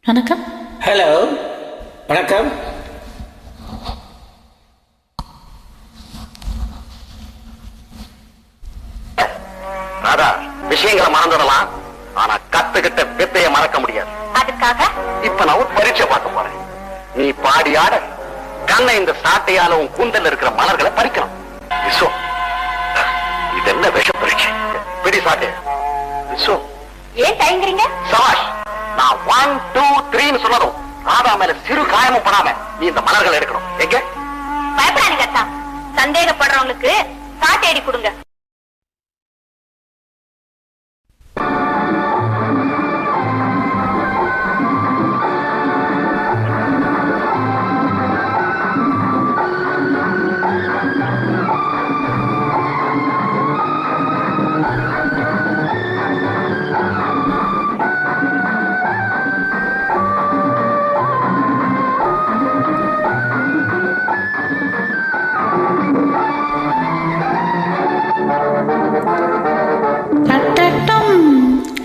வணக்கம். ஹலோ, வணக்கம். ராதா, விஷயங்களை மறந்துடலாம், ஆனா கத்துக்கிட்ட வித்தைய மறக்க முடியாது. அதுக்காக இப்ப நான் ஒரு பரீட்சை பார்க்க போறேன். நீ பாடி ஆட, கண்ணை இந்த சாட்டையால உன் கூந்தல் இருக்கிற மலர்களை பறிக்கணும். விஸ்வம், இது என்ன விஷ பரீட்சை? பிடி சாட்டை. விஸ்வம், ஏன் தயங்குறீங்க? சபாஷ். நான் 1 2 3 சொன்னதும் ராதா மேல சிறு காயமும் படாம நீ இந்த மலர்களை எடுக்கணும். எங்க? பயப்படாதீங்க அத்தா. சந்தேகப்படுறவங்களுக்கு சாட்டேடி கொடுங்க. தட்டட்டும்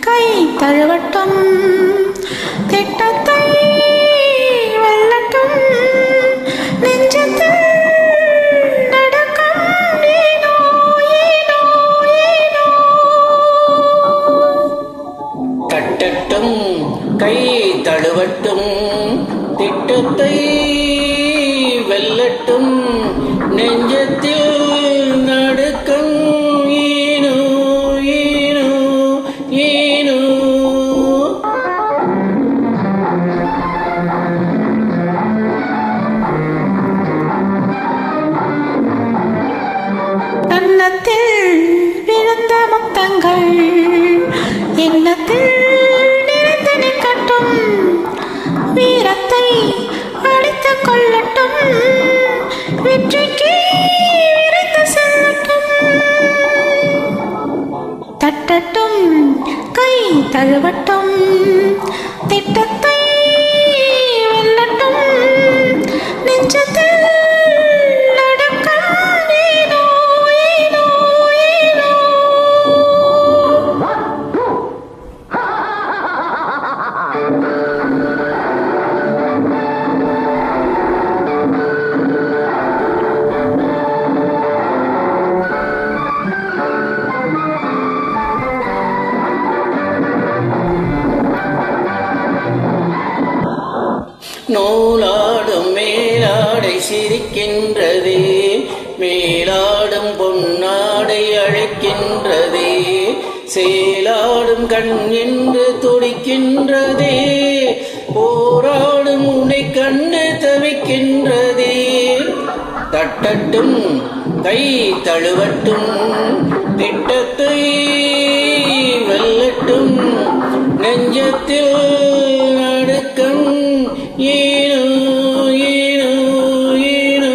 கை தழுவட்டும், திட்டத்தை வெல்லட்டும், நெஞ்சத்தில் நடக்கும் ஏனோ ஏனோ ஏனோ. தட்டட்டும் கை தழுவட்டும், திட்டத்தை வெல்லட்டும், நெஞ்சத்தில் நடுக்கம் ஏனோ ஏனோ ஏனோ. கன்னத்தில் விழுந்த முத்தங்கள் எண்ணத்தில் நிறைந்து நிற்கட்டும், வீரத்தை அழித்துக் கொள்ளட்டும், வெற்றிக்கு விரைந்து செல்லட்டும். தட்டட்டும் கை தழுவட்டும், திட்டத்தை வெல்லட்டும், நெஞ்சத்தில் நடக்கும் ஏனோ ஏனோ ஏனோ. நூலாடும் மேலாடை சிரிக்கின்றதே, மேலாடும் பொன்னாடை அழைக்கின்றதே, சேலாடும் கண் என்று துடிக்கின்றதே, போராடும் உன்னை கண்டு தவிக்கின்றதே. தட்டட்டும் கை தழுவட்டும், திட்டத்தை வெல்லட்டும், நெஞ்சத்தில் நடுக்கம் ஏனோ ஏனோ ஏனோ.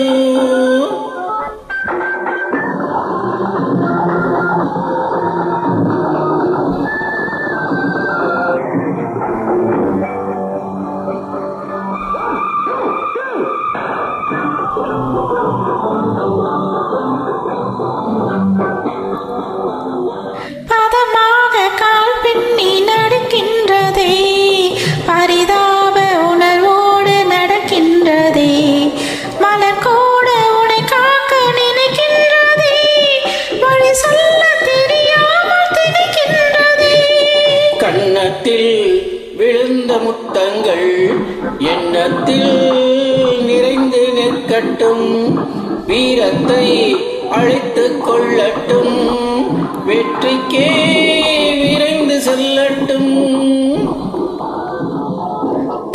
பதமாக கால் பின்னி நடக்கின்றதே, பரிதாப உணர்வோடு நடக்கின்றதே, மலர் கூட உன்னை காக்க நினைக்கின்றதே, வழி சொல்ல தெரியாமல் திணிக்கின்றதே. கன்னத்தில் விழுந்த முத்தங்கள் எண்ணத்தில் நிறைந்து நிற்கட்டும், வீரத்தை அழித்துக் கொள்ளட்டும், வெற்றிக்கே விரைந்து செல்லட்டும்.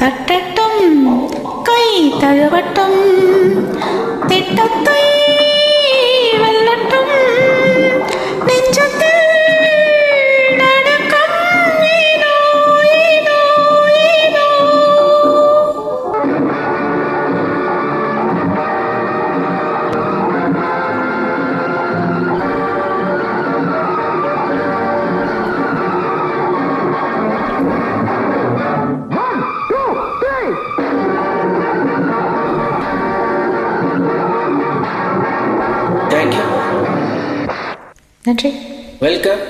தட்டட்டும் கை தழுவட்டும், திட்டத்தை வெல்லட்டும், நெஞ்சத்தில் நடக்கும் ஏனோ ஏனோ ஏனோ. தேங்க்யூ. நன்றி. வெல்கம்.